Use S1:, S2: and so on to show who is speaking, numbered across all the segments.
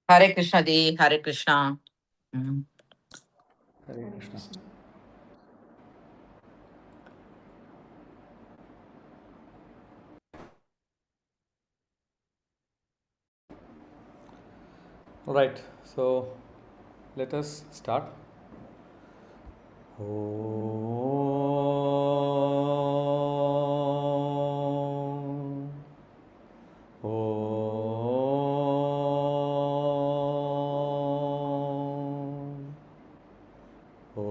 S1: Hare Krishna Di, Hare Krishna. Mm.
S2: Hare Krishna. All right, so let us start. Om. Om. Om.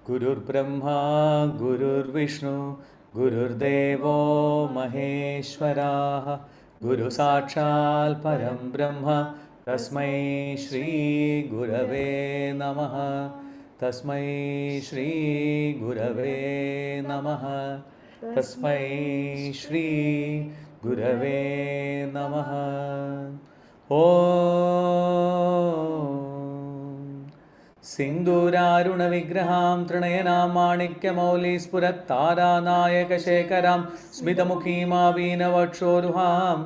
S2: Gurur Brahma, Gurur Vishnu, Gurur Devo Maheshwara, Guru Sakshal Param Brahma, Tasmai Shri Gurave Namaha, Tasmai Shri Gurave Namaha, Tasmai Shri Gurave Namaha. Om सिन्दूरारुणविग्रहां त्रिणयनां माणिक्यमौलिस्फुरत्तारानायकशेखरां स्मितमुखीमावीनवक्षोरुहां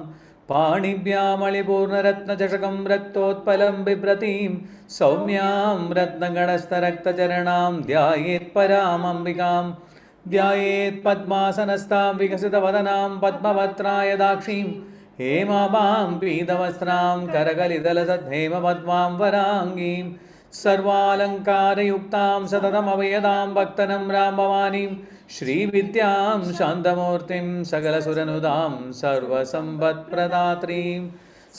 S2: पाणिभ्यामलिपूर्णरत्नचषकं रक्तोत्पलं बिभ्रतीं सौम्यां रत्नगणस्थरक्तचरणां ध्यायेत्परामम्बिकां ध्यायेत् पद्मासनस्तां विकसितवदनां पद्मवक्त्राय दाक्षीं हेमाभां पीतवस्त्रां करकलितलसद्धेमपद्मां वराङ्गीं सर्वालङ्कारयुक्तां सततमवयदां भक्तनम्रां भवानीं श्रीविद्यां शान्तमूर्तिं सकलसुरनुदां सर्वसम्पत्प्रदात्रीं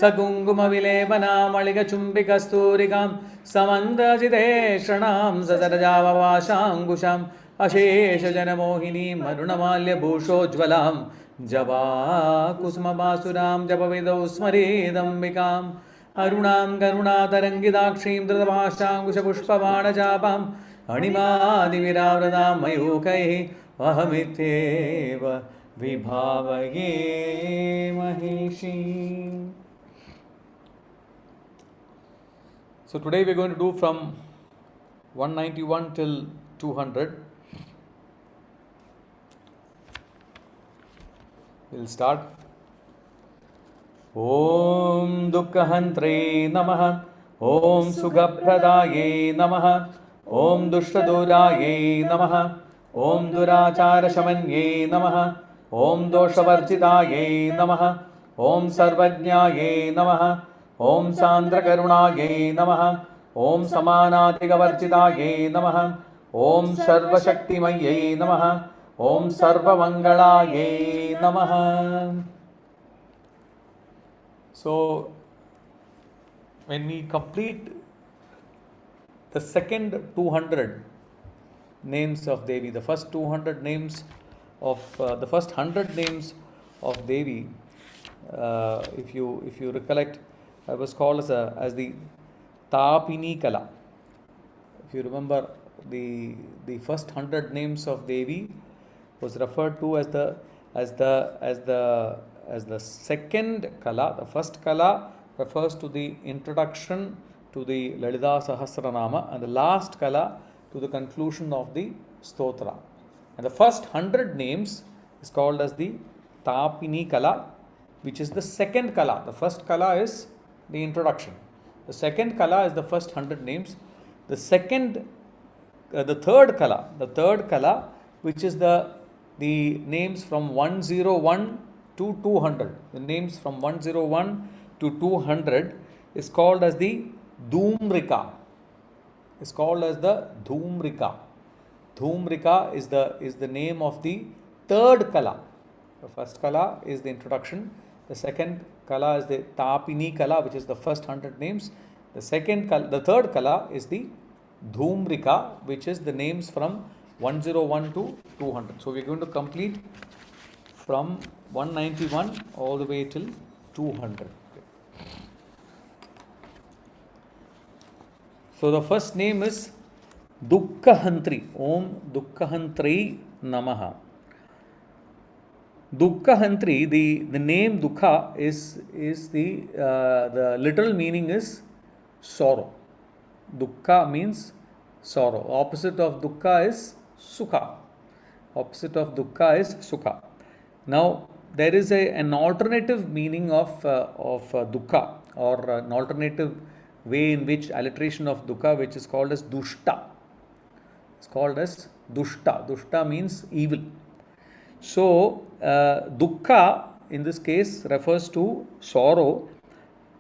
S2: सकुङ्कुमविलेपनामलिकचुम्बिकस्तूरिकां समन्दजितेषणां ससरजाववाशाङ्कुशाम् अशेषजनमोहिनीं अरुणमाल्यभूषोज्ज्वलां जपाकुसुमभासुरां जपविदौ स्मरेदम्बिकाम् अरुणां करुणातरङ्गिताक्षीं धृतभाषाङ्कुशपुष्पबाणचापाम् अणिमादिविरावृतां मयूखैः अहमित्येव विभावये महिषीम्. So today we are going to do from 191 till 200. We'll start. Om Dukkhahantre Namaha, Om Sughapradaye Namaha, Om Dushtaduraye Namaha, Om Duracharashamanye Namaha, Om Doshavarjitaye Namaha, Om Sarvajnaye Namaha, Om Sandrakarunaye Namaha, Om Samanatigavarjitaye Namaha, Om Sarvashaktimaye Namaha, Om Sarvamangalaye Namaha. So, when we complete the second 200 names of Devi, the first 200 names of the first 100 names of Devi, if you recollect, was called as the Tapini Kala. If you remember, the first 100 names of Devi was referred to as the second kala. The first kala refers to the introduction to the Lalitha Sahasranamam, and the last kala to the conclusion of the stotra. And the first 100 names is called as the Tapini kala, which is the second kala. The first kala is the introduction. The second kala is the first 100 names. The third kala, which is the names from 101 to 200. The names from 101 to 200 is called as the Dhumrika. Is called as the Dhumrika. Dhumrika is the name of the third kala. The first kala is the introduction. The second kala is the Tapini kala, which is the first 100 names. The third kala is the Dhumrika, which is the names from 101 to 200. So we are going to complete from 191 all the way till 200. So the first name is Dukkahantri. Om Dukkahantri Namaha. Dukkahantri, the name Dukkha is the literal meaning is sorrow. Dukkha means sorrow. Opposite of Dukkha is Sukha. Opposite of dukkha is sukha. Now, there is an alternative meaning of dukkha, or an alternative way in which alliteration of dukkha, which is called as dushta. It's called as dushta. Dushta means evil. So, dukkha in this case refers to sorrow,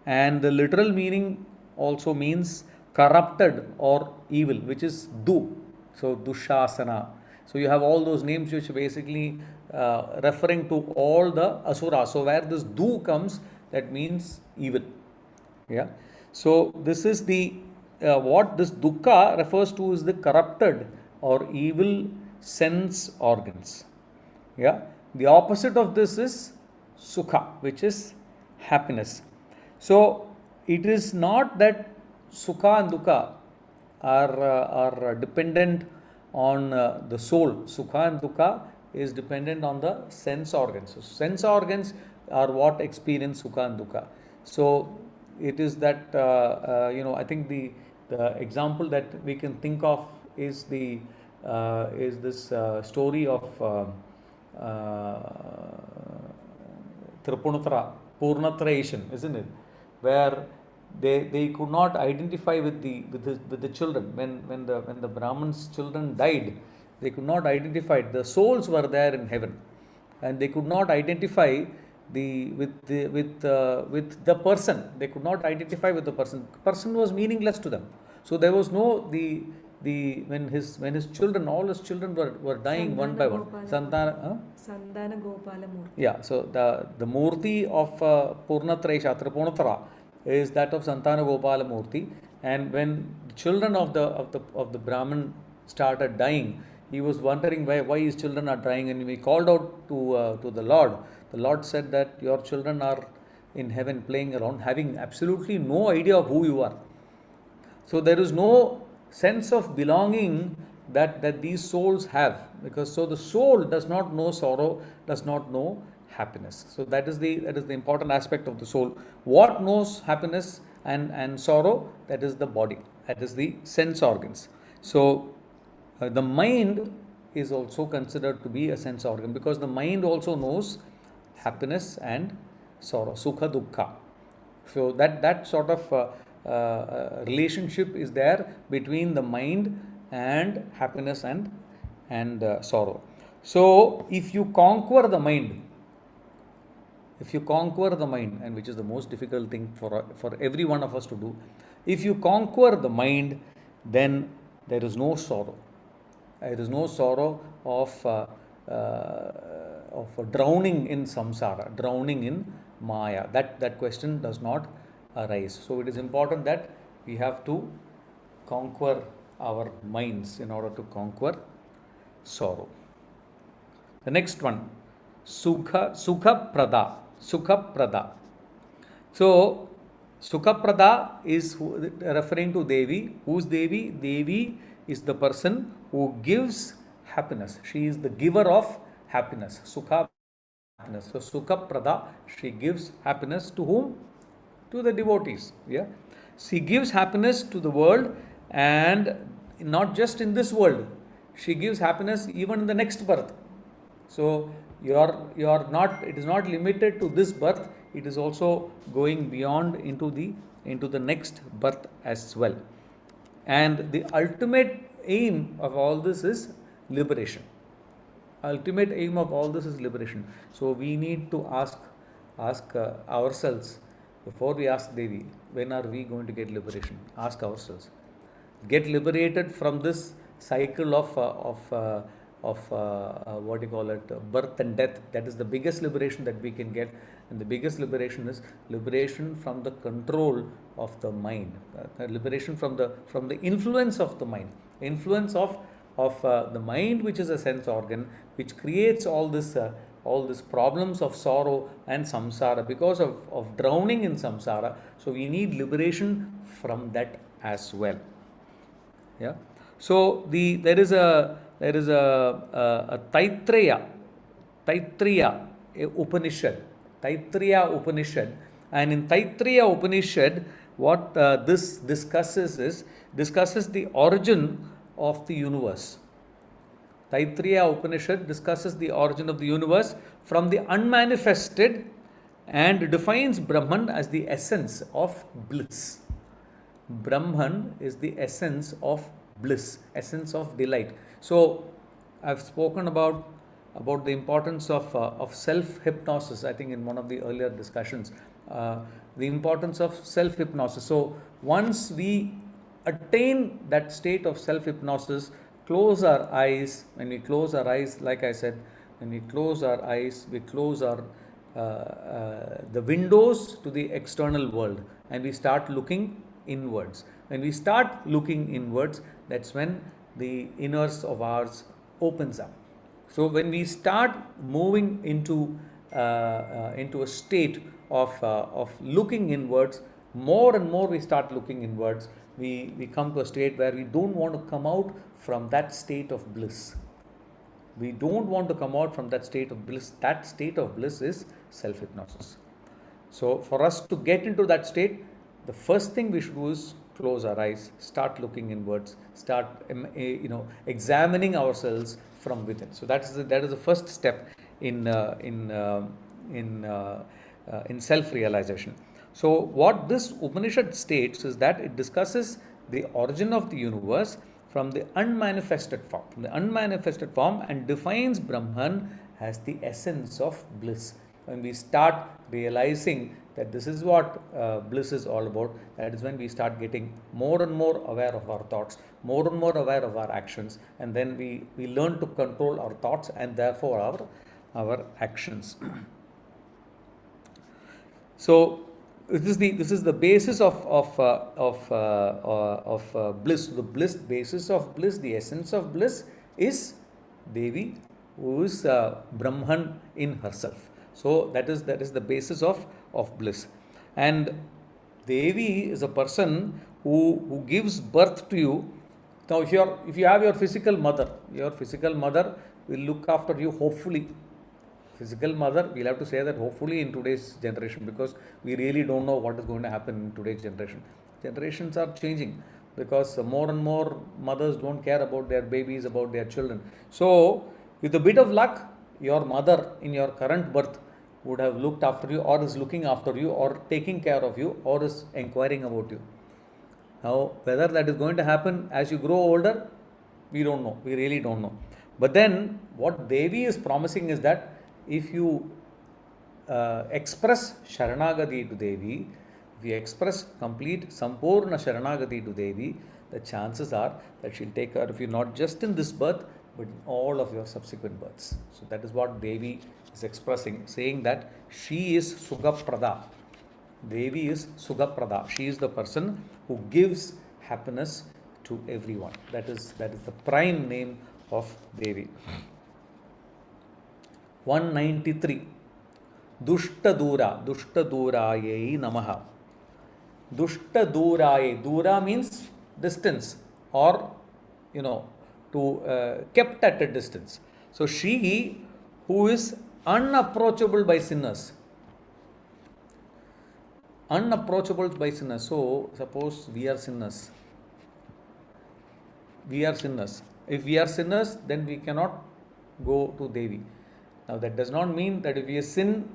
S2: and the literal meaning also means corrupted or evil, which is du. So, dushasana. So, you have all those names which basically referring to all the asura. So, where this du comes, that means evil. Yeah. So, this is the what this dukkha refers to is the corrupted or evil sense organs. Yeah. The opposite of this is sukha, which is happiness. So, it is not that sukha and dukkha are dependent on the soul. Sukha and dukkha is dependent on the sense organs. So, sense organs are what experience sukha and dukkha. So, it is that I think the example that we can think of is the is this story of Purnatrayation, isn't it? Where they could not identify with the children. When the Brahman's children died, they could not identify. The souls were there in heaven, and they could not identify with the person. They could not identify with the person. Person was meaningless to them. So there was no when his children, all his children were dying one by one. Sandana
S3: Gopala Murthy.
S2: Yeah, so the Murthy of Purnatraisha, Tripunatra, is that of Santana Gopala Murthy. And when the children of the Brahmin started dying, he was wondering why his children are dying, and he called out to the Lord. The Lord said that your children are in heaven playing around, having absolutely no idea of who you are. So there is no sense of belonging that these souls have, because so the soul does not know sorrow, does not know happiness. So that is the important aspect of the soul. What knows happiness and sorrow? That is the body, that is the sense organs. So the mind is also considered to be a sense organ, because the mind also knows happiness and sorrow, sukha dukkha. So that sort of relationship is there between the mind and happiness and sorrow. So if you conquer the mind, and which is the most difficult thing for every one of us to do, if you conquer the mind, then there is no sorrow. There is no sorrow of drowning in samsara, drowning in maya. That question does not arise. So it is important that we have to conquer our minds in order to conquer sorrow. The next one, sukha prada. So sukha prada is referring to Devi. Who is Devi? Devi is the person who gives happiness. She is the giver of happiness. Sukha, happiness. So sukha prada, she gives happiness to whom? To the devotees. Yeah, she gives happiness to the world, and not just in this world. She gives happiness even in the next birth. So you are not. It is not limited to this birth. It is also going beyond into the next birth as well. And the ultimate aim of all this is liberation. Ultimate aim of all this is liberation. So we need to ask ourselves, before we ask Devi, when are we going to get liberation? Ask ourselves. Get liberated from this cycle of what do you call it, birth and death. That is the biggest liberation that we can get, and the biggest liberation is liberation from the control of the mind, liberation from the influence of the mind, influence of the mind, which is a sense organ, which creates all this problems of sorrow and samsara because of drowning in samsara. So we need liberation from that as well. Yeah. So there is a Taittiriya Upanishad, and in Taittiriya Upanishad, what this discusses the origin of the universe. Taittiriya Upanishad discusses the origin of the universe from the unmanifested and defines Brahman as the essence of bliss. Brahman is the essence of bliss, essence of delight. So, I've spoken about the importance of self hypnosis. I think in one of the earlier discussions, the importance of self hypnosis. So, once we attain that state of self hypnosis, close our eyes. When we close our eyes, like I said, when we close our eyes, we close our the windows to the external world, and we start looking inwards. When we start looking inwards, that's when the inners of ours opens up. So when we start moving into a state of looking inwards, more and more we start looking inwards. We come to a state where we don't want to come out from that state of bliss. We don't want to come out from that state of bliss. That state of bliss is self-hypnosis. So for us to get into that state, the first thing we should do is close our eyes, start looking inwards, start examining ourselves from within. So that is the first step in self-realization. So what this Upanishad states is that it discusses the origin of the universe from the unmanifested form, and defines Brahman as the essence of bliss. When we start realizing that this is what bliss is all about, that is when we start getting more and more aware of our thoughts, more and more aware of our actions, and then we learn to control our thoughts and therefore our actions. So this is the basis of bliss. The basis of bliss, the essence of bliss is Devi, who is Brahman in herself. So that is the basis of bliss. And Devi is a person who gives birth to you. Now, if you have your physical mother will look after you, hopefully. Physical mother, we'll have to say that hopefully in today's generation, because we really don't know what is going to happen in today's generation. Generations are changing because more and more mothers don't care about their babies, about their children. So, with a bit of luck, your mother in your current birth would have looked after you, or is looking after you, or taking care of you, or is inquiring about you. Now, whether that is going to happen as you grow older, we don't know. We really don't know. But then, what Devi is promising is that if you express Sharanagati to Devi, if you express complete Sampurna Sharanagati to Devi, the chances are that she'll take care of you not just in this birth, but in all of your subsequent births. So that is what Devi is expressing, saying that she is Sugaprada. Devi is Sugaprada. She is the person who gives happiness to everyone. That is the prime name of Devi. 193. Duraye Namaha. Duraye. Dura means distance, or kept at a distance. So she who is unapproachable by sinners. Unapproachable by sinners. So suppose we are sinners. If we are sinners, then we cannot go to Devi. Now that does not mean that if we sin,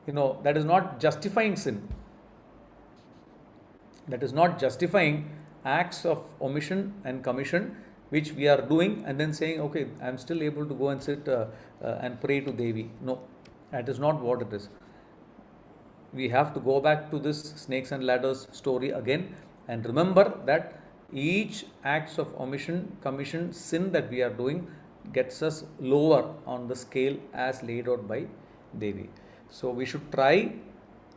S2: that is not justifying sin. That is not justifying acts of omission and commission which we are doing and then saying, okay, I am still able to go and sit and pray to Devi. No, that is not what it is. We have to go back to this snakes and ladders story again and remember that each acts of omission, commission, sin that we are doing gets us lower on the scale as laid out by Devi. So we should try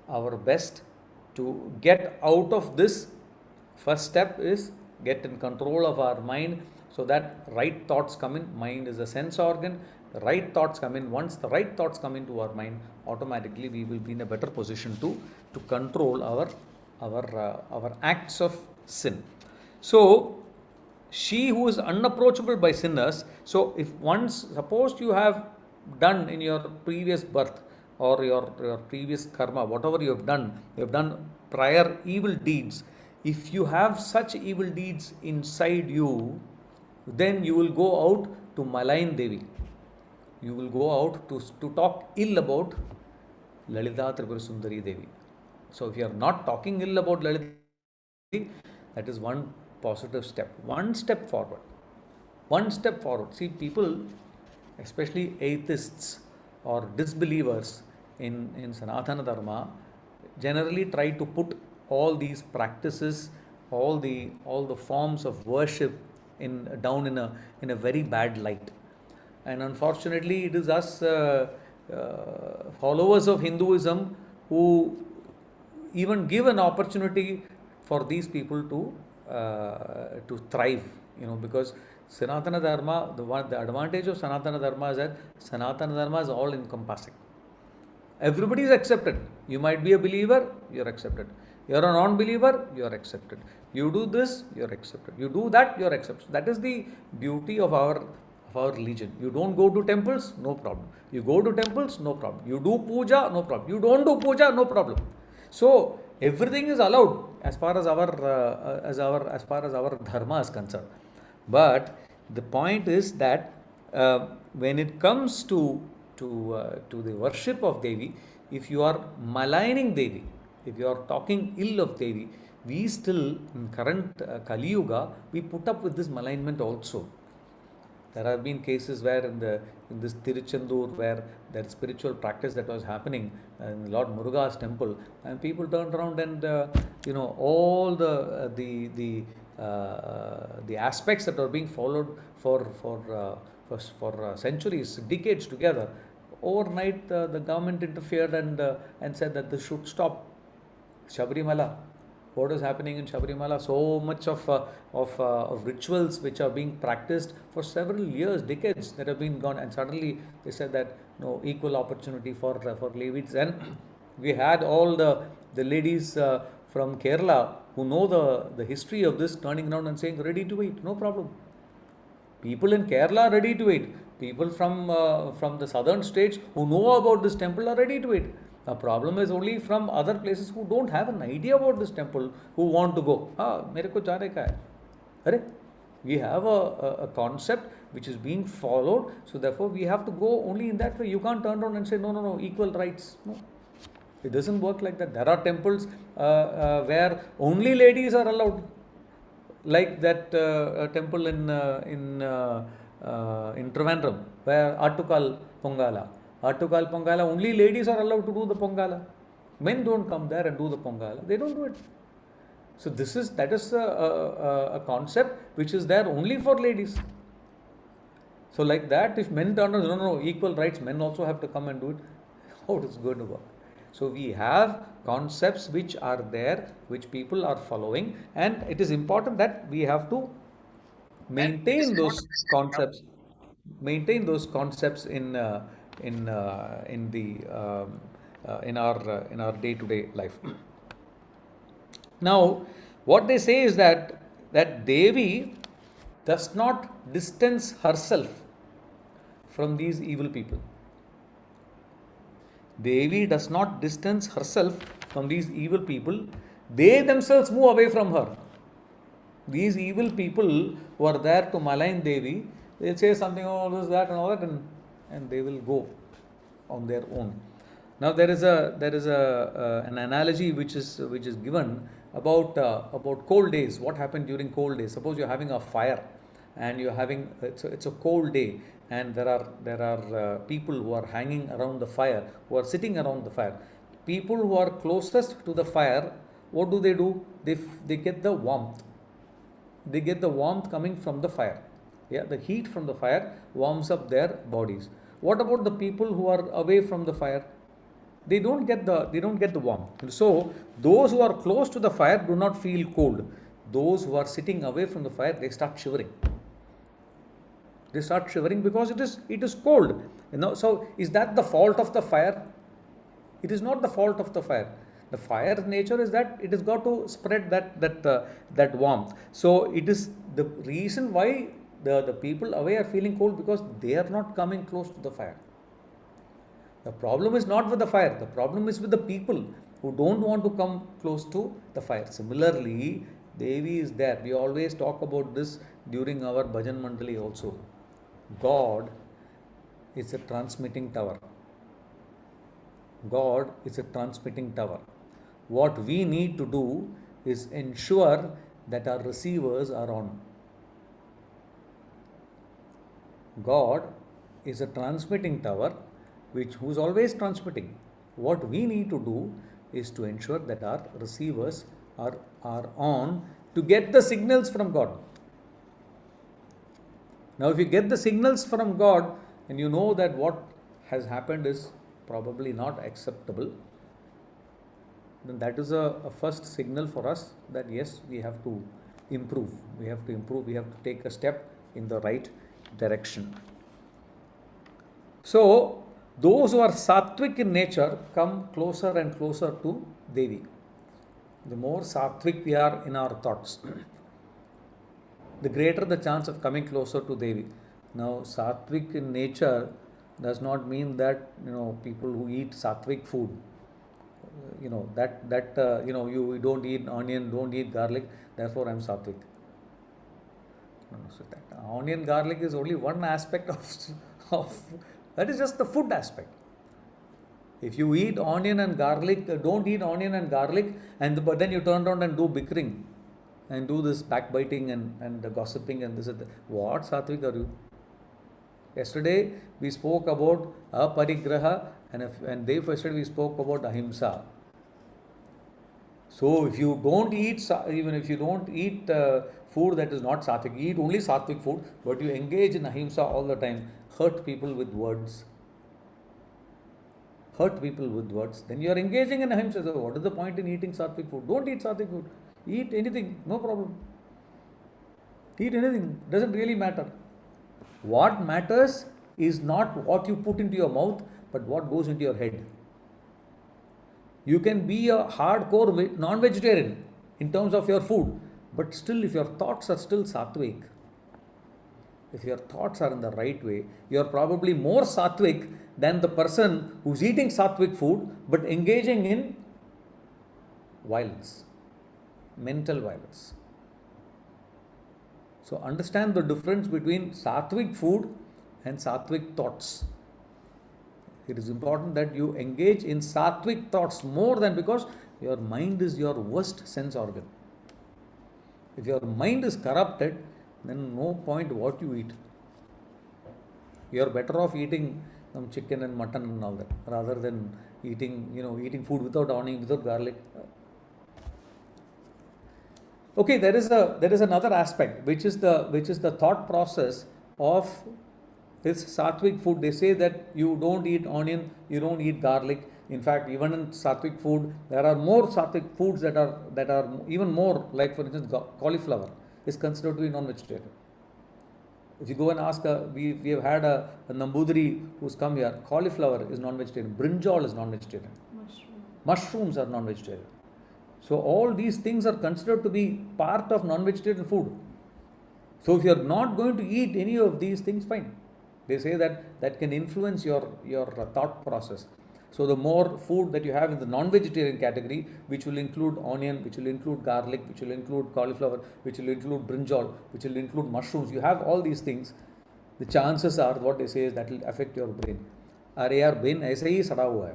S2: our best to get out of this. First step is get in control of our mind so that right thoughts come in. Mind is a sense organ. The right thoughts come in. Once the right thoughts come into our mind, automatically we will be in a better position to control our acts of sin. So she who is unapproachable by sinners. So if once, suppose you have done in your previous birth or your previous karma, whatever you have done prior evil deeds. If you have such evil deeds inside you, then you will go out to malign Devi. You will go out to talk ill about Lalitha Tripura Sundari Devi. So if you are not talking ill about Lalitha Devi, that is one positive step. One step forward. One step forward. See, people, especially atheists or disbelievers in Sanatana Dharma, generally try to put all these practices, all the forms of worship down in a very bad light. And unfortunately, it is us followers of Hinduism who even give an opportunity for these people to thrive, because Sanatana Dharma, the advantage of Sanatana Dharma is that Sanatana Dharma is all encompassing. Everybody is accepted. You might be a believer, you're accepted. You're a non-believer, you're accepted. You do this, you're accepted. You do that, you're accepted. That is the beauty of our religion. You don't go to temples, no problem. You go to temples, no problem. You do puja, no problem. You don't do puja, no problem. So everything is allowed as far as our dharma is concerned. But the point is that when it comes to the worship of Devi, if you are maligning Devi, if you are talking ill of Devi, we still in current Kali Yuga, we put up with this malignment also. There have been cases where in this Tiruchendur, where that spiritual practice that was happening in Lord Muruga's temple, and people turned around and all the aspects that were being followed for centuries, decades together. Overnight, the government interfered and said that this should stop. Sabrimala. What is happening in Sabrimala? So much of rituals which are being practiced for several years, decades that have been gone, and suddenly they said that no equal opportunity for ladies. And we had all the ladies from Kerala who know the history of this turning around and saying ready to eat, no problem. People in Kerala are ready to eat. People from the southern states who know about this temple are ready to eat. The problem is only from other places who don't have an idea about this temple, who want to go. Mere ko jaane ka hai. We have a concept which is being followed, so therefore we have to go only in that way. You can't turn around and say no, equal rights. No, it doesn't work like that. There are temples where only ladies are allowed, like that temple in Trivandrum, where Attukal Pongala. Attukal Pongala, only ladies are allowed to do the Pongala. Men don't come there and do the Pongala. They don't do it. So that is a concept which is there only for ladies. So like that, if men turn around, no, equal rights, men also have to come and do it. How it is going to work? So we have concepts which are there, which people are following, and it is important that we have to maintain those concepts. Maintain those concepts in our day-to-day life. Now, what they say is that Devi does not distance herself from these evil people. Devi does not distance herself from these evil people. They themselves move away from her. These evil people who are there to malign Devi, they'll say something, this, that, and all that, and they will go on their own. Now there is an analogy which is given about cold days. What happened during cold days? Suppose you're having a fire, and you're having it's a cold day, and there are people who are hanging around the fire, who are sitting around the fire. People who are closest to the fire, what do? They get the warmth. They get the warmth coming from the fire. Yeah, the heat from the fire warms up their bodies. What about the people who are away from the fire? They don't get the warmth. So those who are close to the fire do not feel cold. Those who are sitting away from the fire, they start shivering. They start shivering because it is cold. So is that the fault of the fire? It is not the fault of the fire. The fire's nature is that it has got to spread that warmth. So it is the reason why the people away are feeling cold, because they are not coming close to the fire. The problem is not with the fire. The problem is with the people who don't want to come close to the fire. Similarly, Devi is there. We always talk about this during our Bhajan Mandali also. God is a transmitting tower. God is a transmitting tower. What we need to do is ensure that our receivers are on. God is a transmitting tower who's always transmitting. What we need to do is to ensure that our receivers are on to get the signals from God. Now, if you get the signals from God and you know that what has happened is probably not acceptable, then that is a first signal for us that yes, we have to improve. We have to take a step in the right direction. So, those who are sattvic in nature come closer and closer to Devi. The more sattvic we are in our thoughts, the greater the chance of coming closer to Devi. Now, sattvic in nature does not mean that people who eat sattvic food, you don't eat onion, don't eat garlic, therefore I am sattvic. No, so that onion garlic is only one aspect of that is just the food aspect. If you eat onion and garlic, don't eat onion and garlic, but then you turn around and do bickering and do this backbiting and the gossiping and this and that. What sattvic are you? Yesterday we spoke about aparigraha and day yesterday we spoke about ahimsa. So if you don't eat, even if you don't eat food that is not sattvic, eat only sattvic food, but you engage in ahimsa all the time, hurt people with words, then you are engaging in ahimsa. So what is the point in eating sattvic food? Don't eat sattvic food. Eat anything, no problem. Eat anything, doesn't really matter. What matters is not what you put into your mouth, but what goes into your head. You can be a hardcore non-vegetarian in terms of your food, but still if your thoughts are still sattvic, if your thoughts are in the right way, you are probably more sattvic than the person who's eating sattvic food but engaging in violence, mental violence. So understand the difference between sattvic food and sattvic thoughts. It is important that you engage in sattvic thoughts more than, because your mind is your worst sense organ. If your mind is corrupted, then no point what you eat. You are better off eating some chicken and mutton and all that, rather than eating food without onion, without garlic. Okay, there is another aspect which is the thought process of this sattvic food. They say that you don't eat onion, you don't eat garlic. In fact, even in sattvic food, there are more sattvic foods that are even more, like for instance, cauliflower is considered to be non-vegetarian. If you go and ask, we have had a Nambudiri who's come here, cauliflower is non-vegetarian, brinjal is non-vegetarian, mushrooms are non-vegetarian. So all these things are considered to be part of non-vegetarian food. So if you are not going to eat any of these things, fine. They say that can influence your thought process. So the more food that you have in the non-vegetarian category, which will include onion, which will include garlic, which will include cauliflower, which will include brinjal, which will include mushrooms, you have all these things, the chances are, what they say is, that will affect your brain. Are yaar brain aise hi sada hua hai.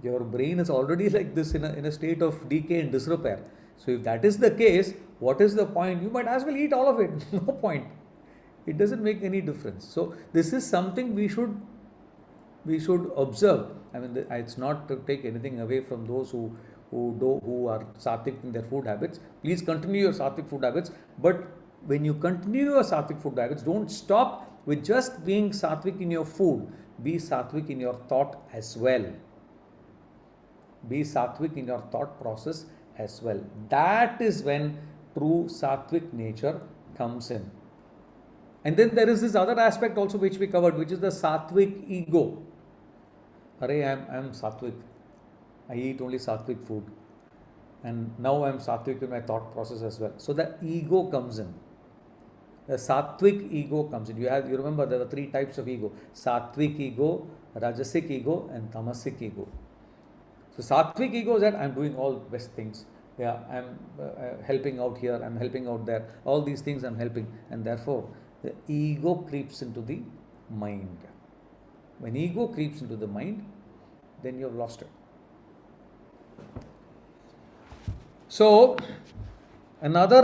S2: Your brain is already like this in a state of decay and disrepair. So if that is the case, what is the point? You might as well eat all of it. No point. It doesn't make any difference. So this is something we should observe. I mean, it's not to take anything away from those who are sattvic in their food habits. Please continue your sattvic food habits. But when you continue your sattvic food habits, don't stop with just being sattvic in your food. Be sattvic in your thought as well. Be sattvic in your thought process as well. That is when true sattvic nature comes in. And then there is this other aspect also which we covered, which is the sattvic ego. I am sattvic. I eat only sattvic food. And now I am sattvic in my thought process as well. So the ego comes in. The sattvic ego comes in. You remember there are 3 types of ego: sattvic ego, rajasic ego, and tamasic ego. So sattvic ego is that I am doing all best things. Yeah, I am helping out here, I am helping out there. All these things I am helping, and therefore the ego creeps into the mind. When ego creeps into the mind, then you have lost it. So, another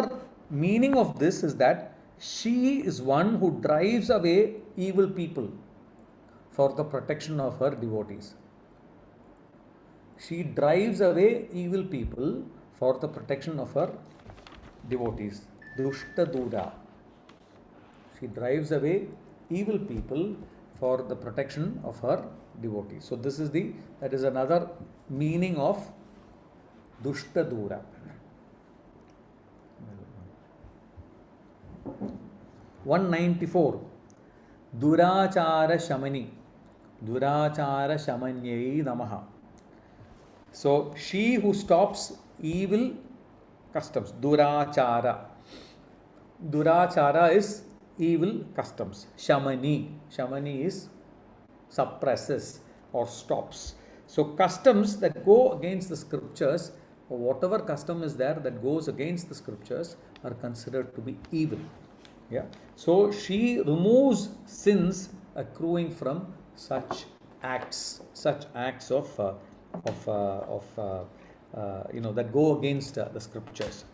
S2: meaning of this is that she is one who drives away evil people for the protection of her devotees. She drives away evil people for the protection of her devotees. Dushta Dura. She drives away evil people for the protection of her devotees. So that is another meaning of Dushta Dura. 194. Durachara Shamani. Durachara Shamanyai Namaha. So, she who stops evil customs. Durachara. Durachara is evil customs. Shamani. Shamani is suppresses or stops. So, customs that go against the scriptures, or whatever custom is there that goes against the scriptures, are considered to be evil. Yeah. So, she removes sins accruing from such acts of that go against the scriptures.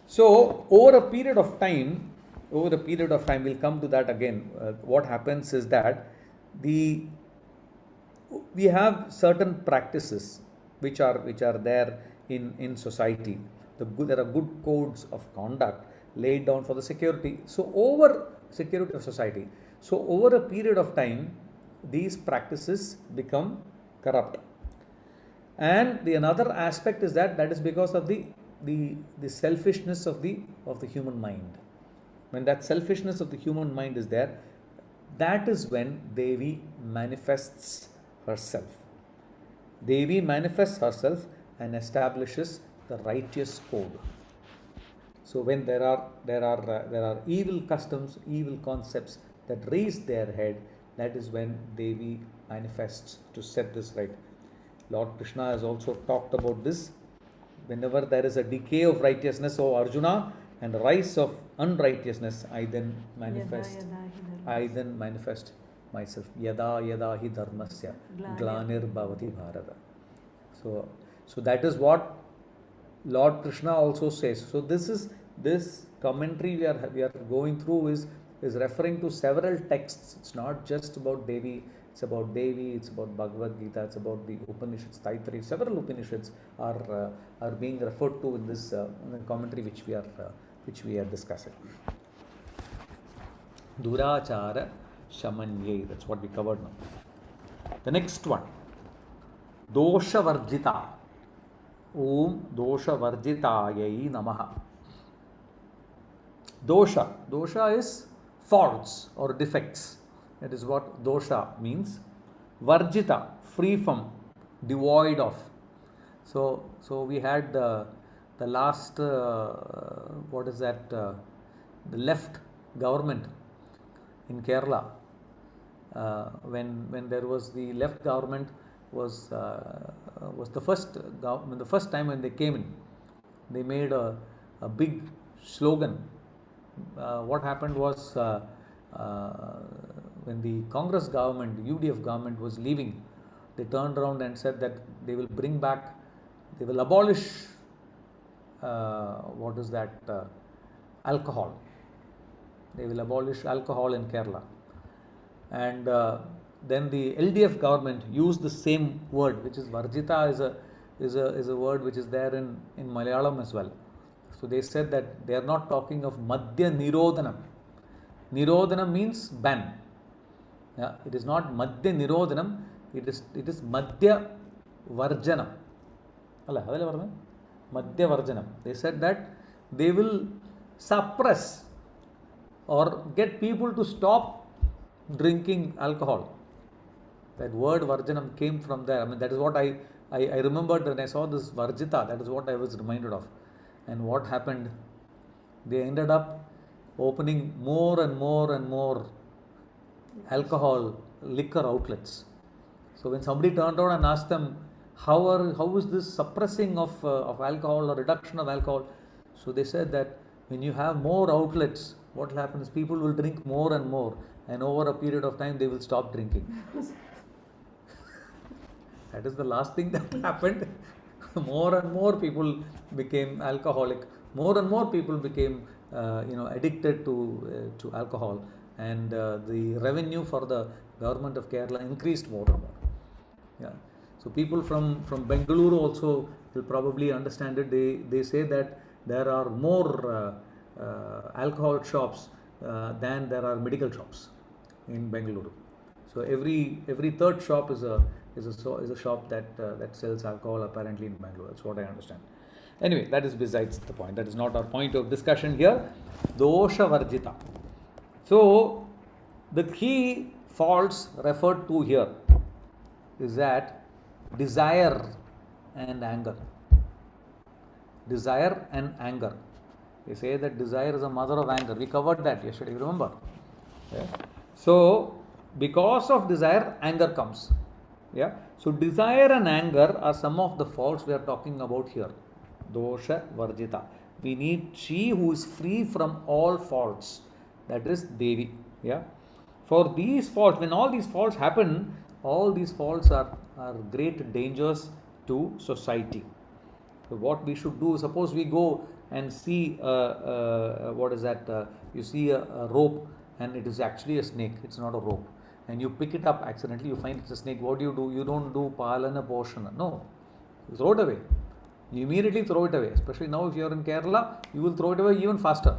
S2: So, over a period of time, we'll come to that again. What happens is that we have certain practices which are there in society. There are good codes of conduct laid down for the security. So, over security of society. So, over a period of time, these practices become corrupt. And the another aspect is that is because of the selfishness of the human mind. When that selfishness of the human mind is there, that is when Devi manifests herself. Devi manifests herself and establishes the righteous code. So when there are evil customs, evil concepts that raise their head, that is when Devi manifests to set this right. Lord Krishna has also talked about this. Whenever there is a decay of righteousness, O Arjuna, and rise of unrighteousness, I then manifest myself. Yada yada hi dharmasya glanir bhavati bharata. So that is what Lord Krishna also says. So this commentary we are going through is referring to several texts. It's not just about Devi. It's about Devi. It's about Bhagavad Gita. It's about the Upanishads, Taittiriya. Several Upanishads are being referred to in this in the commentary which we are discussing. Durachara Shamanyai. That's what we covered now. The next one. Dosha Varjita. Om Dosha Varjitayai Namaha. Dosha is faults or defects. That is what dosha means. Varjita, free from, devoid of. So we had the last the left government in Kerala. When there was the left government was the first time when they came in, they made a big slogan. What happened was when the Congress government, the UDF government was leaving, they turned around and said that they will abolish alcohol. They will abolish alcohol in Kerala. And then the LDF government used the same word, which is Varjita is a word which is there in Malayalam as well. So they said that they are not talking of Madhya Nirodhanam. Nirodhanam means ban. Yeah, it is not Madhya Nirodhanam, it is Madhya Varjanam. Madhya Varjanam. They said that they will suppress or get people to stop drinking alcohol. That word Varjanam came from there. I mean, that is what I remembered when I saw this Varjita. That is what I was reminded of. And what happened? They ended up opening more and more liquor outlets. So when somebody turned around and asked them, how is this suppressing of alcohol or reduction of alcohol? So they said that when you have more outlets, what will happen is people will drink more and more, and over a period of time they will stop drinking. That is the last thing that happened. More and more people became alcoholic. More and more people became, addicted to alcohol, and the revenue for the government of Kerala increased more and more. Yeah. So people from Bengaluru also will probably understand it. They say that there are more alcohol shops than there are medical shops in Bengaluru. So every third shop is a shop that sells alcohol apparently in Bangalore. That's what I understand. Anyway, that is besides the point. That is not our point of discussion here. Dosha Varjita. So the key faults referred to here is that desire and anger. Desire and anger. They say that desire is a mother of anger. We covered that yesterday, remember? Yeah. So because of desire, anger comes. Yeah. So desire and anger are some of the faults we are talking about here. Dosha Varjita. We need she who is free from all faults. That is Devi. Yeah. For these faults, when all these faults happen, all these faults are great dangers to society. So what we should do, suppose we go and see what is that? You see a rope and it is actually a snake. It's not a rope. And you pick it up accidentally, you find it's a snake. What do? You don't do palana poshana. No. You throw it away. You immediately throw it away. Especially now if you are in Kerala, you will throw it away even faster.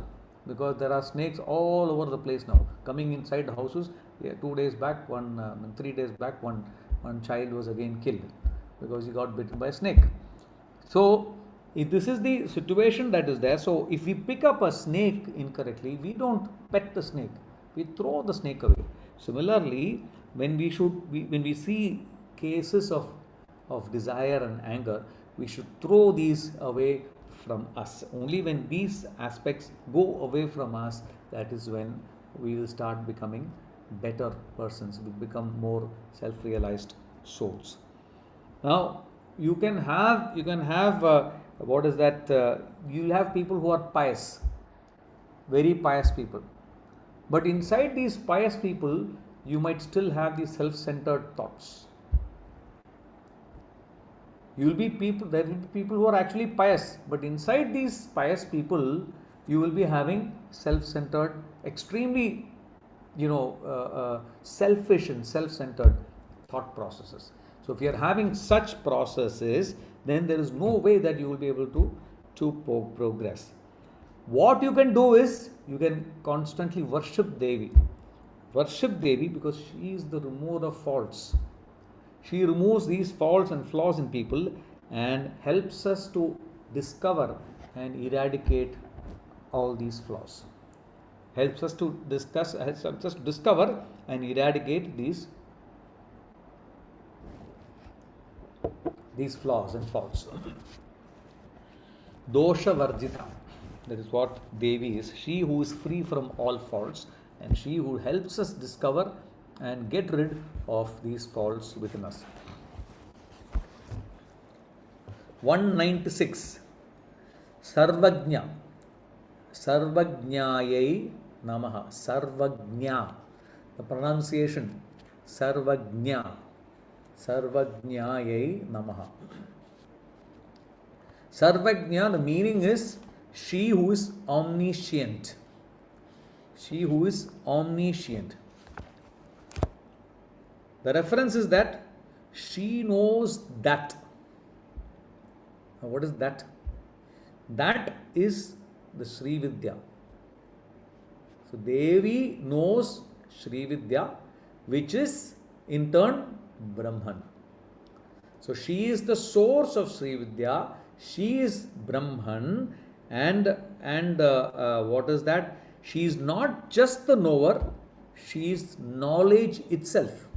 S2: Because there are snakes all over the place now. Coming inside the houses. Yeah, 3 days back, one child was again killed. Because he got bitten by a snake. So, if this is the situation that is there. So, if we pick up a snake incorrectly, we don't pet the snake. We throw the snake away. Similarly, when we see cases of desire and anger, we should throw these away from us. Only when these aspects go away from us, that is when we will start becoming better persons. We become more self-realized souls. Now, you can have what is that? You'll have people who are pious, very pious people. But inside these pious people, you might still have these self-centered thoughts. There will be people who are actually pious, but inside these pious people, you will be having self-centered, extremely, selfish and self-centered thought processes. So if you are having such processes, then there is no way that you will be able to progress. What you can do is, you can constantly worship Devi. Worship Devi because she is the remover of faults. She removes these faults and flaws in people and helps us to discover and eradicate all these flaws. Helps us to discover and eradicate these flaws and faults. Dosha Varjita. That is what Devi is. She who is free from all faults, and she who helps us discover and get rid of these faults within us. 196. Sarvajna. Sarvajnayai Namaha. Sarvajna. The pronunciation. Sarvajna. Sarvajnayai Namaha. Sarvajna, the meaning is she who is omniscient. She who is omniscient. The reference is that she knows that. Now, what is that? That is the Sri Vidya. So Devi knows Sri Vidya, which is in turn Brahman. So she is the source of Sri Vidya. She is Brahman, and what is that? She is not just the knower. She is knowledge itself.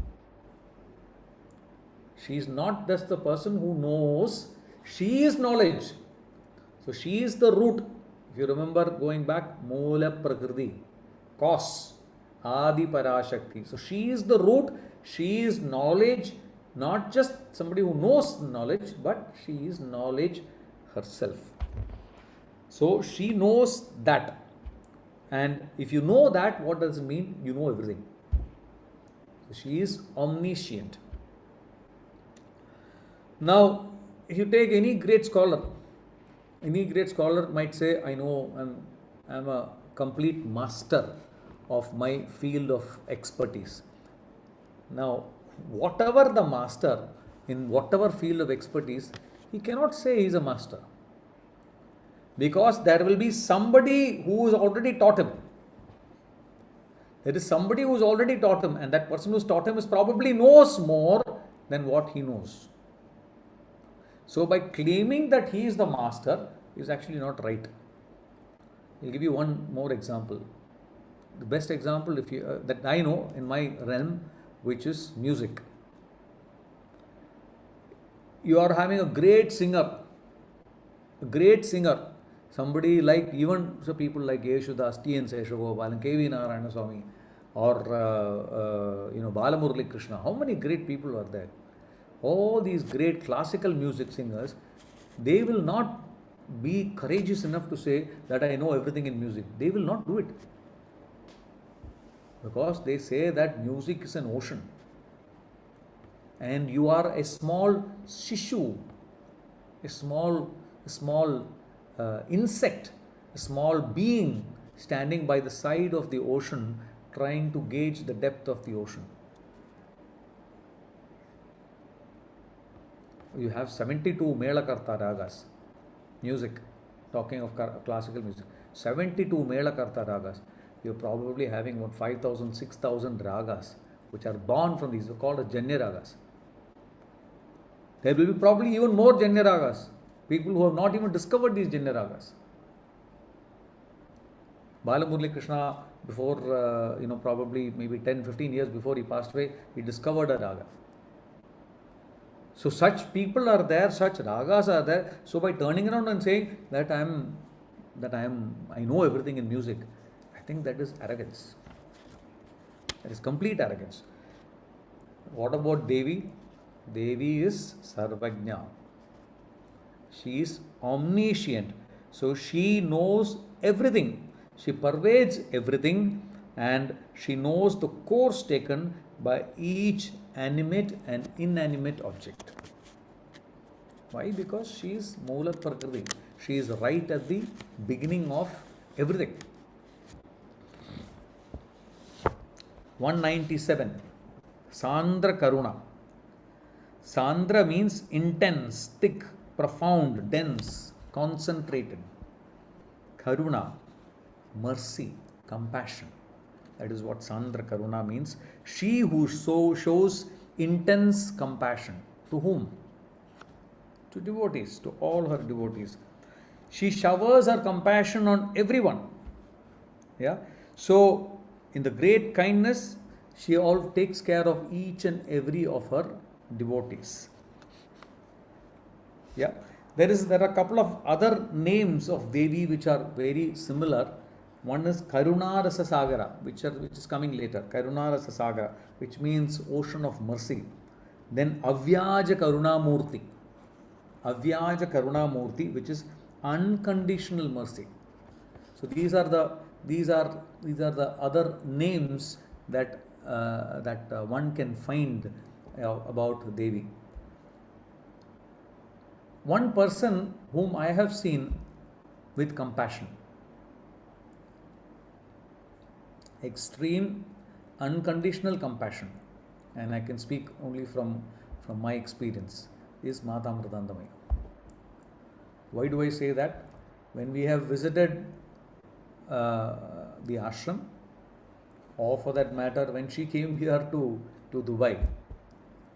S2: She is not just the person who knows. She is knowledge. So she is the root. If you remember going back, Moola Prakriti, cause, Adi Parashakti. So she is the root. She is knowledge, not just somebody who knows knowledge, but she is knowledge herself. So she knows that. And if you know that, what does it mean? You know everything. So she is omniscient. Now, if you take any great scholar might say, I know, I'm a complete master of my field of expertise. Now, whatever the master in whatever field of expertise, he cannot say he's a master, because there will be somebody who has already taught him. There is somebody who has already taught him, and that person who's taught him is probably knows more than what he knows. So by claiming that he is the master is actually not right. I'll give you one more example. The best example that I know in my realm, which is music. You are having a great singer, somebody like, even so people like Yeshudas, T.N. Seshagopal, and K.V. Narayanaswamy, or Balamurali Krishna. How many great people are there? All these great classical music singers, they will not be courageous enough to say that I know everything in music. They will not do it, because they say that music is an ocean and you are a small shishu, a small insect, a small being standing by the side of the ocean, trying to gauge the depth of the ocean. You have 72 Melakarta ragas, music, talking of classical music, 72 Melakarta ragas. You're probably having about 5,000, 6,000 ragas, which are born from these, called as Janya ragas. There will be probably even more Janya ragas, people who have not even discovered these Janya ragas. Balamurali Krishna, before, probably maybe 10, 15 years before he passed away, he discovered a raga. So such people are there, such ragas are there. So by turning around and saying that I know everything in music, I think that is arrogance. That is complete arrogance. What about Devi? Devi is Sarvajna. She is omniscient. So she knows everything. She pervades everything, and she knows the course taken by each animate and inanimate object. Why? Because she is Moolat Prakriti. She is right at the beginning of everything. 197. Sandra Karuna. Sandra means intense, thick, profound, dense, concentrated. Karuna, mercy, compassion. That is what Sandra Karuna means. She who shows intense compassion. To whom? To devotees, to all her devotees. She showers her compassion on everyone. Yeah. So, in the great kindness, she all takes care of each and every of her devotees. Yeah. There are a couple of other names of Devi which are very similar. One is Karuna Rasa Sagara, which is coming later. Karuna Rasa Sagara, which means ocean of mercy. Then Avyaja Karuna Murti. Avyaja Karuna Murti, which is unconditional mercy. So these are the other names that one can find about Devi. One person whom I have seen with compassion, extreme unconditional compassion, and I can speak only from my experience, is Mata Amritandamaya. Why do I say that? When we have visited the ashram, or for that matter when she came here to Dubai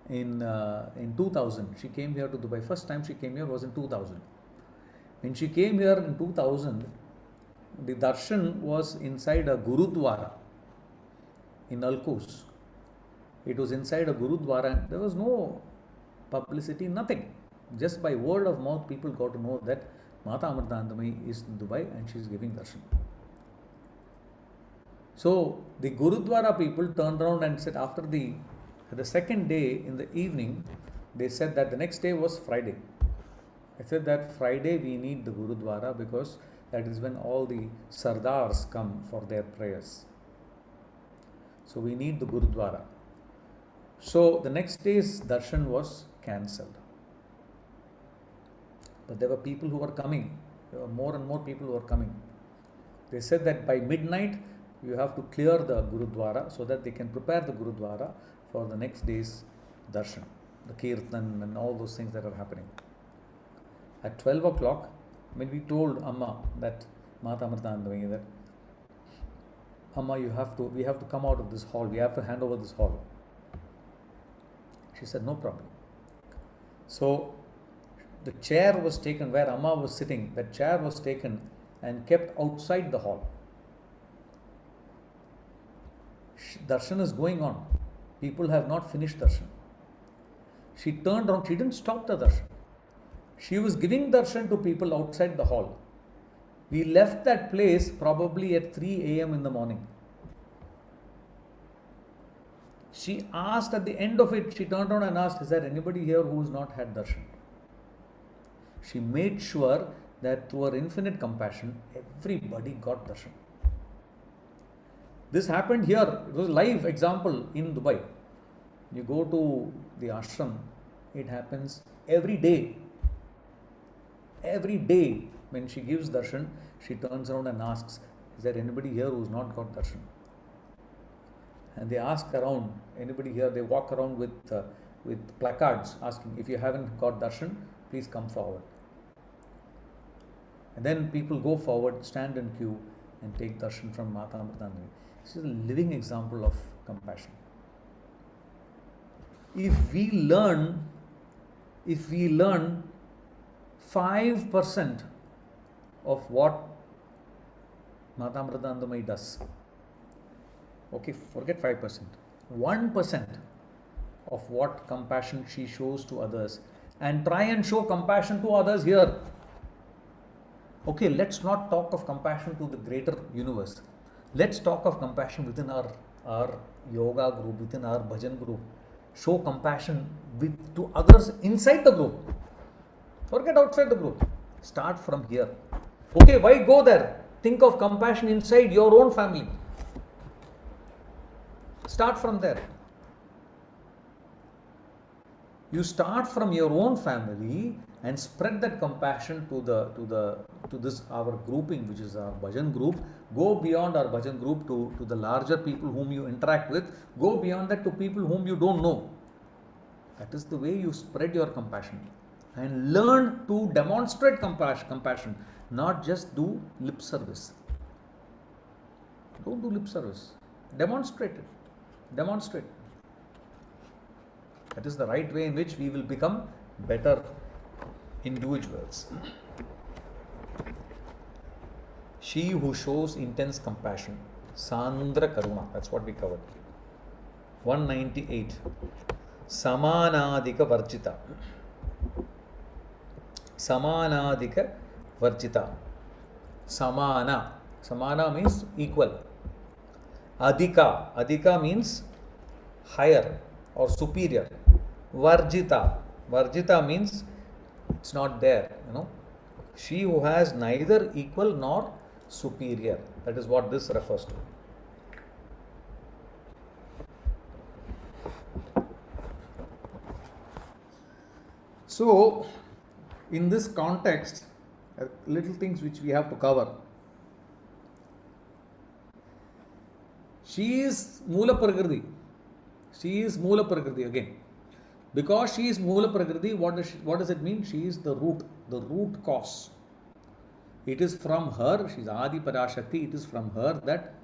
S2: in 2000, she came here to Dubai. First time she came here was in 2000. When she came here in 2000, the darshan was inside a Gurudwara in Alkus. It was inside a Gurudwara and there was no publicity, nothing. Just by word of mouth, people got to know that Mata Amritandamayi is in Dubai and she is giving darshan. So the Gurudwara people turned around and said, after the second day in the evening, they said that the next day was Friday. I said that Friday we need the Gurudwara because that is when all the Sardars come for their prayers. So we need the Gurudwara. So the next day's darshan was cancelled. But there were people who were coming. There were more and more people who were coming. They said that by midnight you have to clear the Gurudwara so that they can prepare the Gurudwara for the next day's darshan, the kirtan and all those things that are happening. At 12 o'clock, when we told Amma that Mata Amritanandamayi that Amma, we have to come out of this hall, we have to hand over this hall. She said, no problem. So the chair was taken where Amma was sitting, that chair was taken and kept outside the hall. Darshan is going on. People have not finished darshan. She turned around, she didn't stop the darshan. She was giving darshan to people outside the hall. We left that place probably at 3 a.m. in the morning. She asked at the end of it, she turned around and asked, is there anybody here who has not had darshan? She made sure that through her infinite compassion, everybody got darshan. This happened here. It was a live example in Dubai. You go to the ashram, it happens every day. Every day when she gives darshan, she turns around and asks, is there anybody here who's not got darshan? And they ask around, anybody here, they walk around with placards asking, if you haven't got darshan, please come forward. And then people go forward, stand in queue and take darshan from Mata Amritanandamayi. This is a living example of compassion. If we learn 5% of what Mata Amritanandamayi does, okay, forget 5%, 1% of what compassion she shows to others, and try and show compassion to others here. Okay, let's not talk of compassion to the greater universe. Let's talk of compassion within our yoga group, within our bhajan group. Show compassion to others inside the group. Forget outside the group. Start from here. Okay, why go there? Think of compassion inside your own family. Start from there. You start from your own family and spread that compassion to this our grouping, which is our bhajan group. Go beyond our bhajan group to the larger people whom you interact with. Go beyond that to people whom you don't know. That is the way you spread your compassion. And learn to demonstrate compassion, not just do lip service. Don't do lip service. Demonstrate it. Demonstrate. That is the right way in which we will become better individuals. She who shows intense compassion. Sandra Karuna. That's what we covered. 198. Samanadika Varjita. Samanadika Varjita. Samana. Samana means equal. Adhika. Adhika means higher or superior. Varjita. Varjita means it's not there, She who has neither equal nor superior. That is what this refers to. So, in this context, little things which we have to cover. She is Moola Prakriti. She is Moola Prakriti again. Because she is Moola Prakriti, what does it mean? She is the root cause. It is from her, she is Adi Parashakti, it is from her that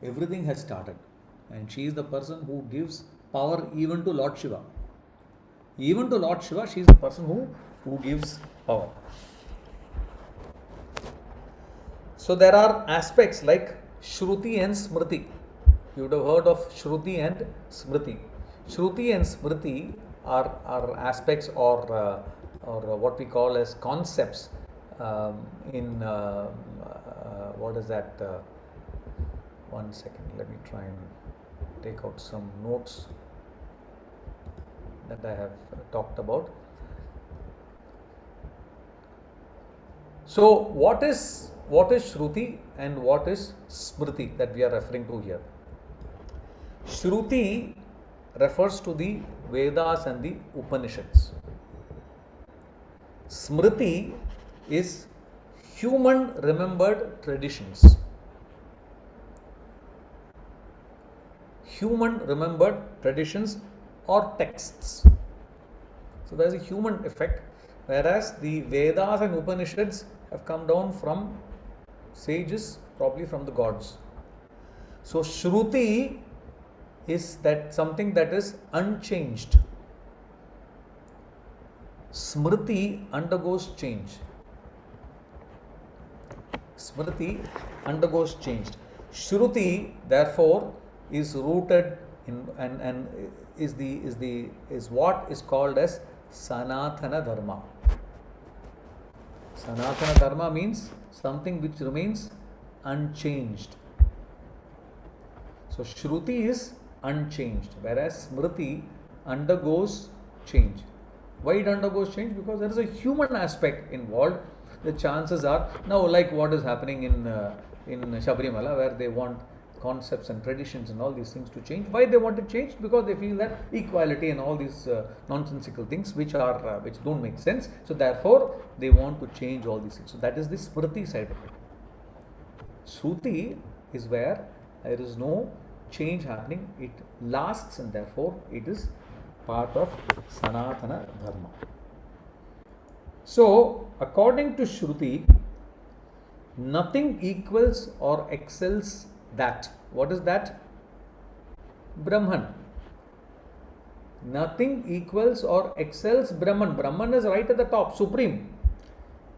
S2: everything has started. And she is the person who gives power even to Lord Shiva. Even to Lord Shiva, she is the person who gives power. So there are aspects like Shruti and Smriti. You would have heard of Shruti and Smriti. Shruti and Smriti are aspects or what we call as concepts in what is that? One second, let me try and take out some notes that I have talked about. So what is what is Shruti and what is Smriti that we are referring to here. Shruti refers to the Vedas and the Upanishads. Smriti is human remembered traditions. Human remembered traditions or texts. So there is a human effect, whereas the Vedas and Upanishads have come down from sages, probably from the gods. So Shruti is that something that is unchanged. Smriti undergoes change. Smriti undergoes change. Shruti, therefore, is rooted in and is what is called as Sanatana Dharma. Sanatana Dharma means something which remains unchanged. So Shruti is unchanged, whereas Smriti undergoes change. Why it undergoes change? Because there is a human aspect involved. The chances are now, like what is happening in Shabarimala, where they want concepts and traditions and all these things to change. Why they want to change? Because they feel that equality and all these nonsensical things which don't make sense. So therefore they want to change all these things. So that is the Smriti side of it. Shruti is where there is no change happening. It lasts and therefore it is part of Sanatana Dharma. So according to Shruti, nothing equals or excels that. What is that? Brahman. Nothing equals or excels Brahman. Brahman is right at the top, supreme.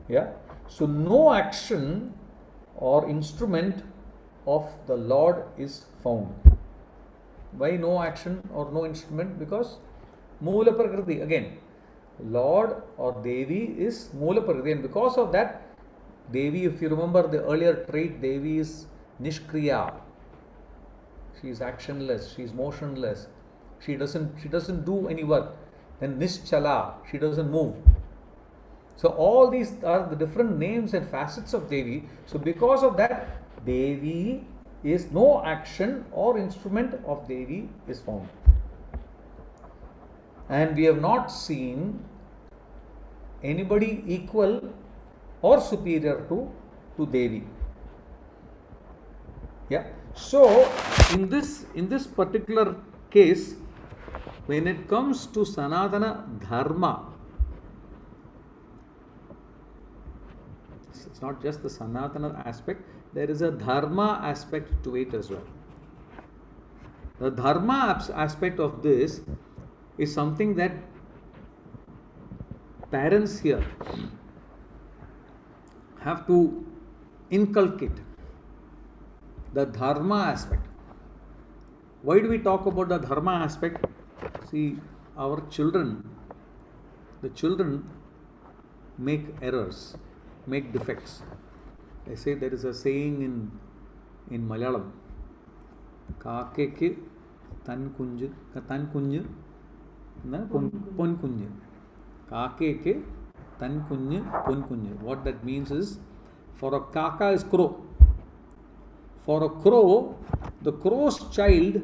S2: Yeah. So no action or instrument of the Lord is found. Why no action or no instrument? Because Moola Prakriti, again, Lord or Devi is Moola Prakriti, and because of that, Devi, if you remember the earlier trait, Devi is Nishkriya. She is actionless, she is motionless, she doesn't do any work. Then Nischala, she doesn't move. So all these are the different names and facets of Devi. So because of that, Devi is no action or instrument of Devi is found. And we have not seen anybody equal or superior to Devi. Yeah. So in this particular case, when it comes to Sanatana Dharma, it's not just the Sanatana aspect, there is a Dharma aspect to it as well. The Dharma aspect of this is something that parents here have to inculcate. The Dharma aspect. Why do we talk about the Dharma aspect? See, our children, the children make errors, make defects. They say there is a saying in Malayalam, Kakeke tan kunju pon kunju. Kakeke tan kunju pon kunju. What that means is, for a kaka is crow. For a crow, the crow's child,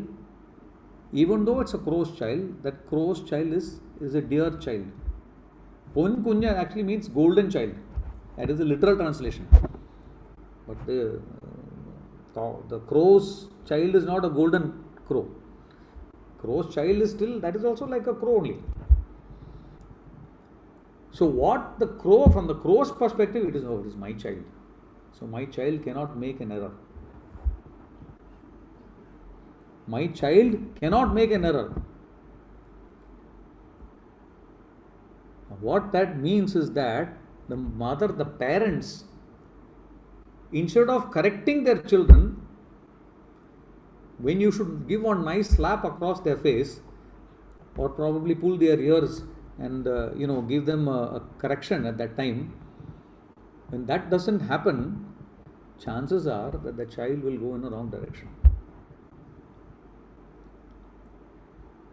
S2: even though it's a crow's child, that crow's child is a deer child. Pon kunya actually means golden child. That is the literal translation. But the crow's child is not a golden crow. Crow's child is still, that is also like a crow only. So what the crow, from the crow's perspective, it is my child. So my child cannot make an error. My child cannot make an error. What that means is that the parents, instead of correcting their children, when you should give one nice slap across their face, or probably pull their ears and give them a correction at that time, when that doesn't happen, chances are that the child will go in a wrong direction.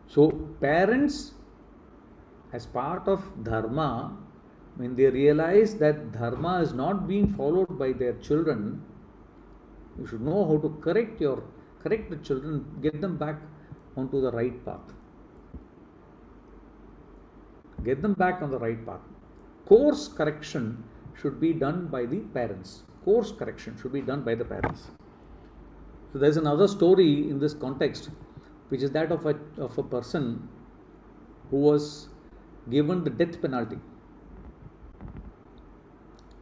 S2: So parents, as part of dharma, when they realize that dharma is not being followed by their children, you should know how to correct the children, get them back onto the right path. Get them back on the right path. Course correction should be done by the parents. Course correction should be done by the parents. So there is another story in this context, which is that of a person who was given the death penalty.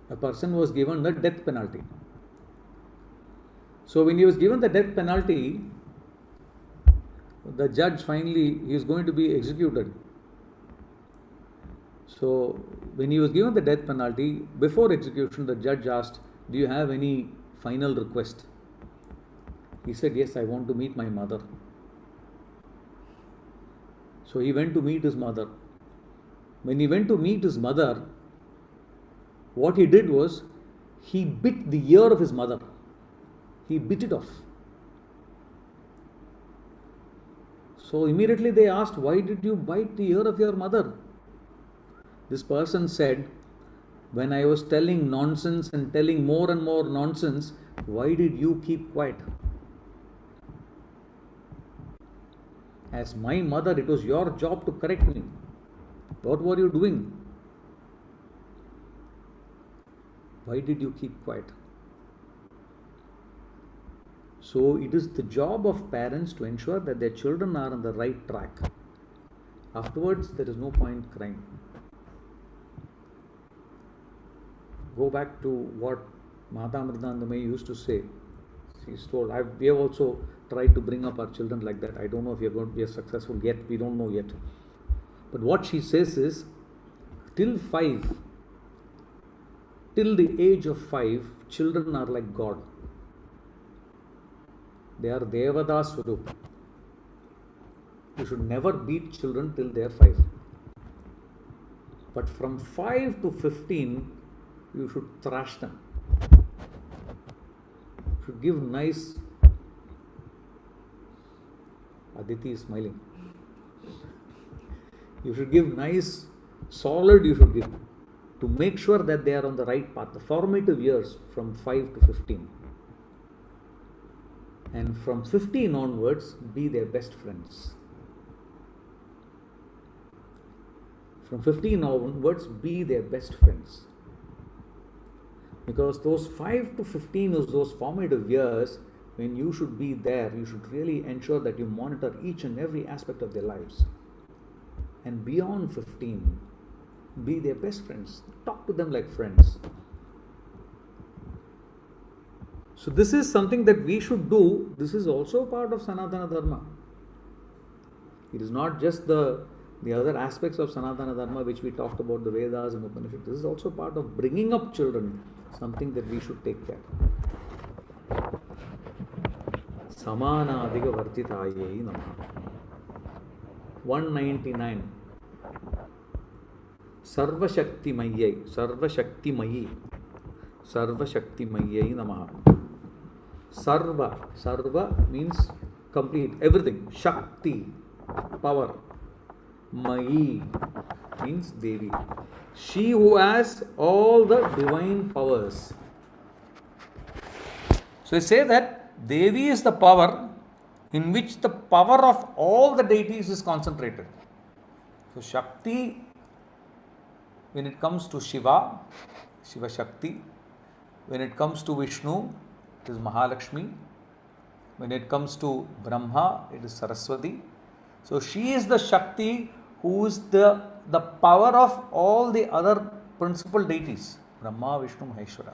S2: A person was given the death penalty. So when he was given the death penalty, the judge finally, he is going to be executed. So when he was given the death penalty, before execution, the judge asked, "Do you have any final request?" He said, "Yes, I want to meet my mother." So he went to meet his mother. When he went to meet his mother, what he did was, he bit the ear of his mother. He bit it off. So immediately they asked, "Why did you bite the ear of your mother?" This person said, "When I was telling nonsense and telling more and more nonsense, why did you keep quiet? As my mother, it was your job to correct me. What were you doing? Why did you keep quiet?" So it is the job of parents to ensure that their children are on the right track. Afterwards, there is no point crying. Go back to what Mata Mridandamayi used to say. She's told, we have also tried to bring up our children like that. I don't know if we are going to be successful yet. We don't know yet. But what she says is, till the age of 5, children are like God. They are Devada Swarup. You should never beat children till they are 5. But from 5 to 15, you should thrash them. You should give nice. Aditi is smiling. You should give nice, solid, you should give, to make sure that they are on the right path. The formative years from 5 to 15. And from 15 onwards, be their best friends. From 15 onwards, be their best friends. Because those 5 to 15 is those formative years when you should be there. You should really ensure that you monitor each and every aspect of their lives. And beyond 15, be their best friends. Talk to them like friends. So this is something that we should do. This is also part of Sanatana Dharma. It is not just the other aspects of Sanatana Dharma which we talked about, the Vedas and Upanishads. This is also part of bringing up children, something that we should take care. Samanadiga Varjitaye Namaha. 199. Sarvashaktimayi Namaha. Sarva means complete, everything. Shakti, power. Mayi means Devi. She who has all the divine powers. So I say that Devi is the power in which the power of all the deities is concentrated. So Shakti, when it comes to Shiva Shakti. When it comes to Vishnu, it is Mahalakshmi. When it comes to Brahma, it is Saraswati. So she is the Shakti who is the power of all the other principal deities. Brahma, Vishnu, Maheshwara.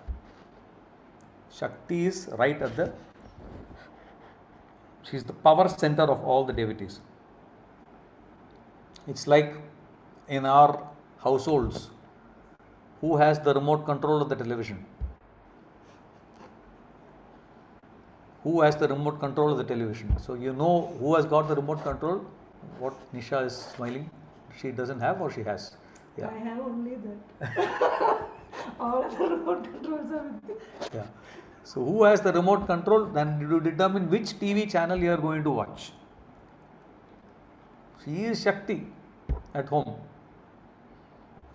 S2: Shakti is right at she is the power center of all the deities. It's like in our households, who has the remote control of the television? Who has the remote control of the television? So you know who has got the remote control? What Nisha is smiling? She doesn't have or she has?
S3: Yeah. I have only that. All other remote controls are with me.
S2: Yeah. So who has the remote control? Then you determine which TV channel you are going to watch. She is Shakti at home.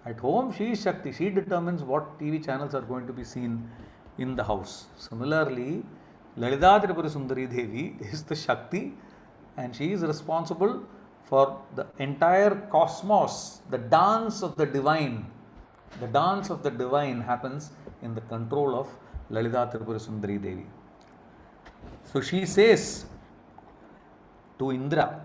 S2: At home, she is Shakti. She determines what TV channels are going to be seen in the house. Similarly, Lalitha Tripura Sundari Devi is the Shakti, and she is responsible for the entire cosmos. The dance of the divine. The dance of the divine happens in the control of Lalitha Tripura Sundari Devi. So she says to Indra,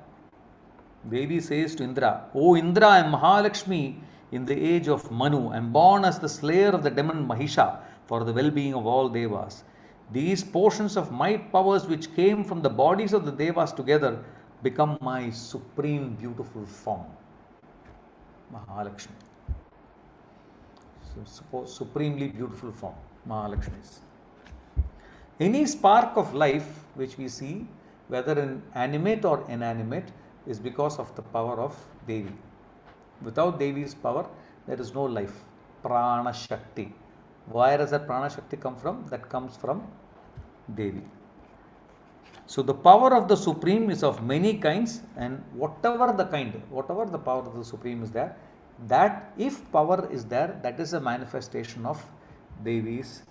S2: Devi says to Indra, O Indra, I am Mahalakshmi in the age of Manu. I am born as the slayer of the demon Mahisha for the well-being of all Devas. These portions of my powers which came from the bodies of the Devas together become my supreme beautiful form. Mahalakshmi. So, supremely beautiful form. Mahalakshmi. Any spark of life which we see, whether in animate or inanimate, is because of the power of Devi. Without Devi's power, there is no life. Prana Shakti. Where does that Prana Shakti come from? That comes from Devi. So the power of the Supreme is of many kinds, and whatever the power of the Supreme is there, that if power is there, that is a manifestation of Devi's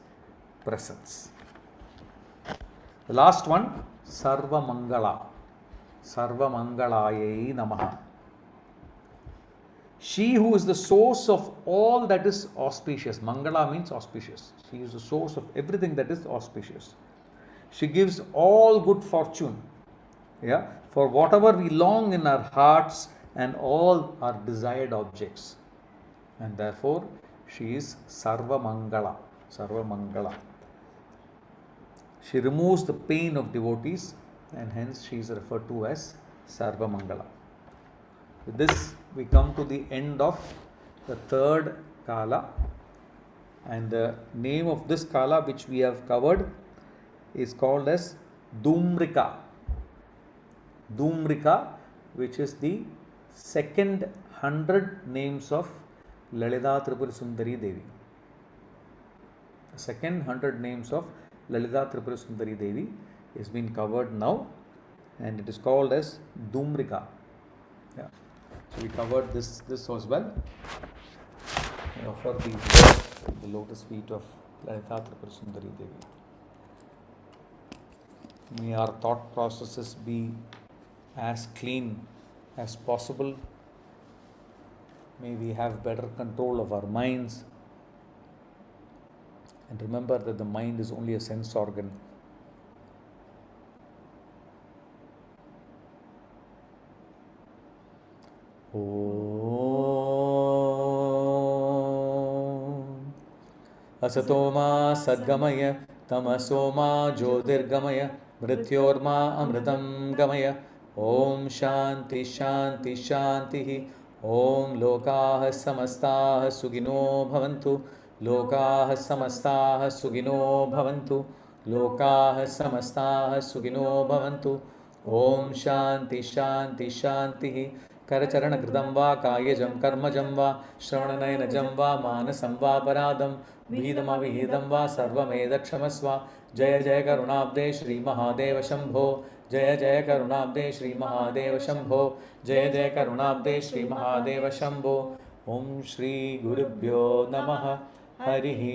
S2: presence. The last one, Sarva Mangala. Sarva Mangalayai Namaha. She who is the source of all that is auspicious. Mangala means auspicious. She is the source of everything that is auspicious. She gives all good fortune, for whatever we long in our hearts and all our desired objects. And therefore, she is Sarva Mangala. Sarva Mangala. She removes the pain of devotees, and hence she is referred to as Sarva Mangala. With this, we come to the end of the third Kala, and the name of this Kala which we have covered is called as Dhumrika. Dhumrika, which is the second 100 names of Lalitha Tripura Sundari Devi. The second 100 names of Lalitha Tripura Sundari Devi is being covered now, and it is called as Dhumrika. So we covered this as well. I offer these words at the lotus feet of Lalitha Tripura Sundari Devi. May our thought processes be as clean as possible. May we have better control of our minds. And remember that the mind is only a sense organ. Om Asatoma Sadgamaya Tamasoma Jyotirgamaya Mrityorma Amritam Gamaya. Om Shanti Shanti Shanti. Om Lokaha Samastaha Sugino Bhavantu. Lokaha Samastaha Sugino Bhavantu. Lokaha Samastaha Sugino Bhavantu. Om Shanti Shanti Shanti. Karacharana Kridam va Kayajam Karmajam va Shravananayana va Manasam va Paradam Vidama Vihidam va Sarvameda Kshamasva. Jaya Jaya Karunabde Shri Mahadeva Shambho. Jaya Jaya Karunabde Shri Mahadeva Shambho. Jaya Jaya Karunabde Shri Mahadeva Shambho. Om Shri Gurubhyo Namaha. Harihi